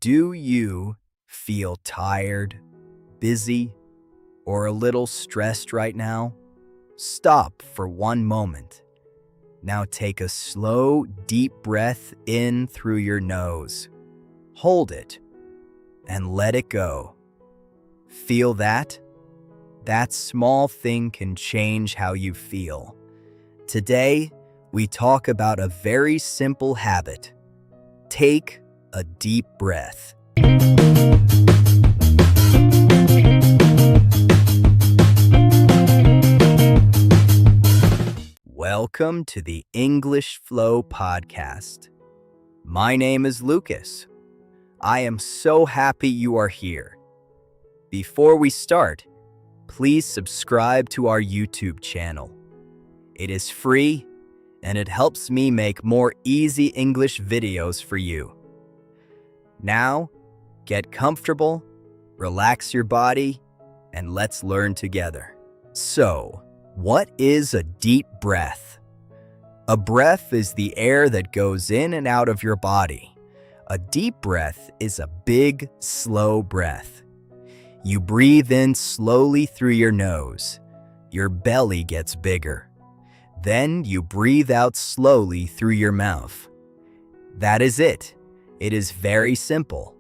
Do you feel tired, busy, or a little stressed right now? Stop for one moment. Now take a slow, deep breath in through your nose. Hold it and let it go. Feel that? That small thing can change how you feel. Today, we talk about a very simple habit. Take a deep breath. Welcome to the English Flow Podcast. My name is Lucas. I am so happy you are here. Before we start, please subscribe to our YouTube channel. It is free and it helps me make more easy English videos for you. Now, get comfortable, relax your body, and let's learn together. So, what is a deep breath? A breath is the air that goes in and out of your body. A deep breath is a big, slow breath. You breathe in slowly through your nose. Your belly gets bigger. Then you breathe out slowly through your mouth. That is it. It is very simple.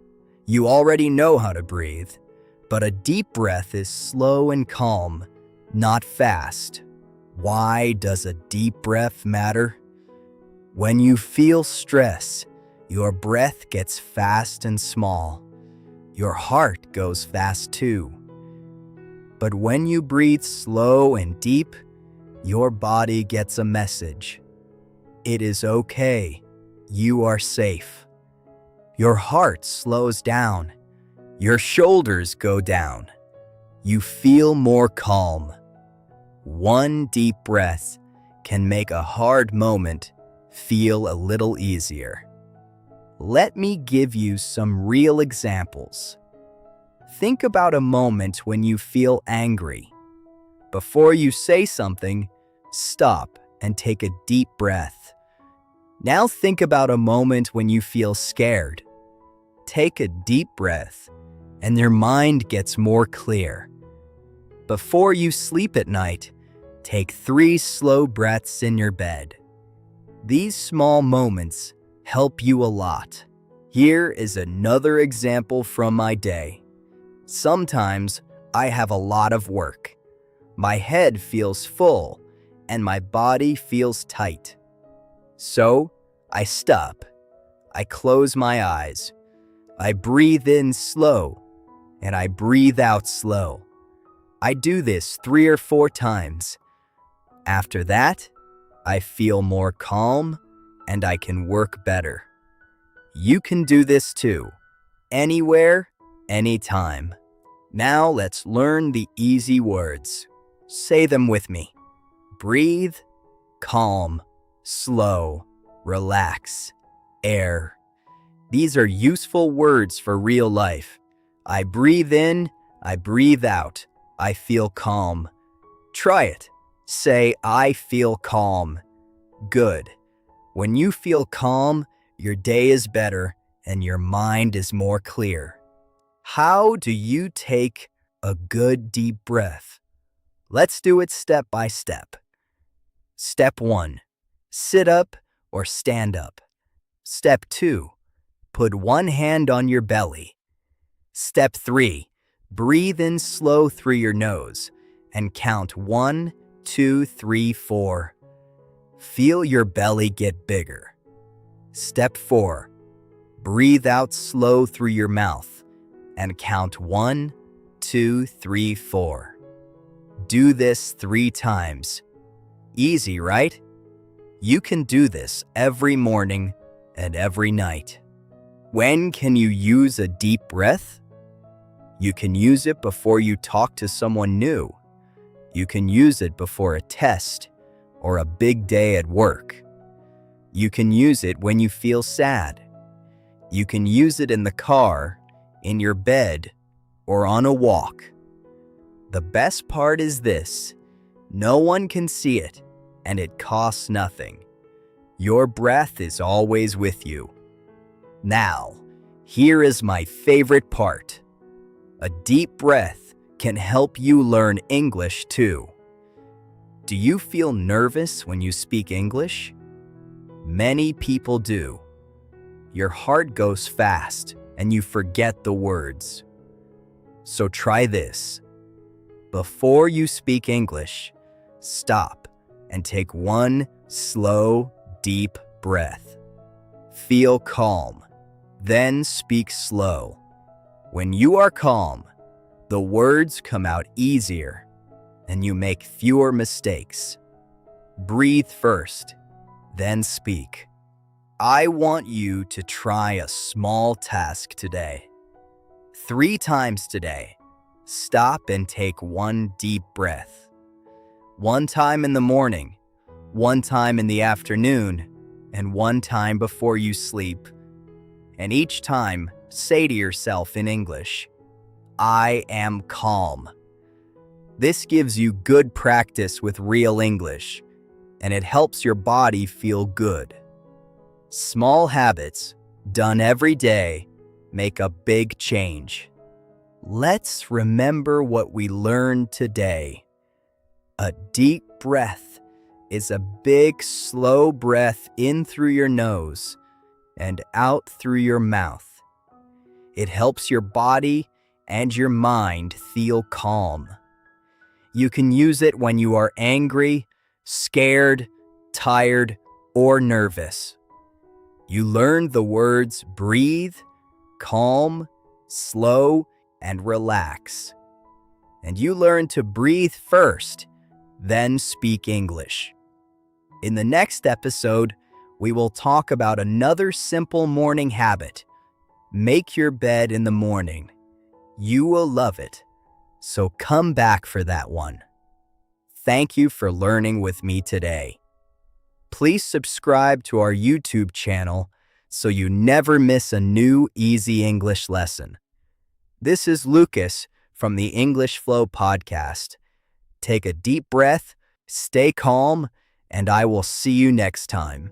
You already know how to breathe, but a deep breath is slow and calm, not fast. Why does a deep breath matter? When you feel stress, your breath gets fast and small. Your heart goes fast too. But when you breathe slow and deep, your body gets a message. It is okay. You are safe. Your heart slows down. Your shoulders go down. You feel more calm. One deep breath can make a hard moment feel a little easier. Let me give you some real examples. Think about a moment when you feel angry. Before you say something, stop and take a deep breath. Now think about a moment when you feel scared. Take a deep breath, and your mind gets more clear. Before you sleep at night, take 3 slow breaths in your bed. These small moments help you a lot. Here is another example from my day. Sometimes I have a lot of work. My head feels full and my body feels tight. So I stop. I close my eyes. I breathe in slow and I breathe out slow. I do this 3 or 4 times. After that, I feel more calm and I can work better. You can do this too, anywhere, anytime. Now let's learn the easy words. Say them with me. Breathe, calm, slow, relax, air. These are useful words for real life. I breathe in, I breathe out. I feel calm. Try it. Say, I feel calm. Good. When you feel calm, your day is better and your mind is more clear. How do you take a good deep breath? Let's do it step by step. Step 1. Sit up or stand up. Step 2. Put one hand on your belly. Step 3. Breathe in slow through your nose and count 1, 2, 3, 4. Feel your belly get bigger. Step 4. Breathe out slow through your mouth and count 1, 2, 3, 4. Do this 3 times. Easy, right? You can do this every morning and every night. When can you use a deep breath? You can use it before you talk to someone new. You can use it before a test or a big day at work. You can use it when you feel sad. You can use it in the car, in your bed, or on a walk. The best part is this: no one can see it, and it costs nothing. Your breath is always with you. Now, Here is my favorite part. A deep breath can help you learn English too. Do you feel nervous when you speak English? Many people do. Your heart goes fast and you forget the words. So try this. Before you speak English, stop and take one slow, deep breath. Feel calm, then speak slow. When you are calm, the words come out easier and you make fewer mistakes. Breathe first, then speak. I want you to try a small task today. 3 times today, stop and take one deep breath. 1 time in the morning, 1 time in the afternoon, and 1 time before you sleep. And each time, say to yourself in English, I am calm. This gives you good practice with real English, and it helps your body feel good. Small habits, done every day, make a big change. Let's remember what we learned today. A deep breath is a big, slow breath in through your nose and out through your mouth. It helps your body and your mind feel calm. You can use it when you are angry, scared, tired, or nervous. You learned the words breathe, calm, slow, and relax. And you learned to breathe first, then speak English. In the next episode, we will talk about another simple morning habit. Make your bed in the morning. You will love it. So come back for that one. Thank you for learning with me today. Please subscribe to our YouTube channel so you never miss a new easy English lesson. This is Lucas from the English Flow Podcast. Take a deep breath, stay calm, and I will see you next time.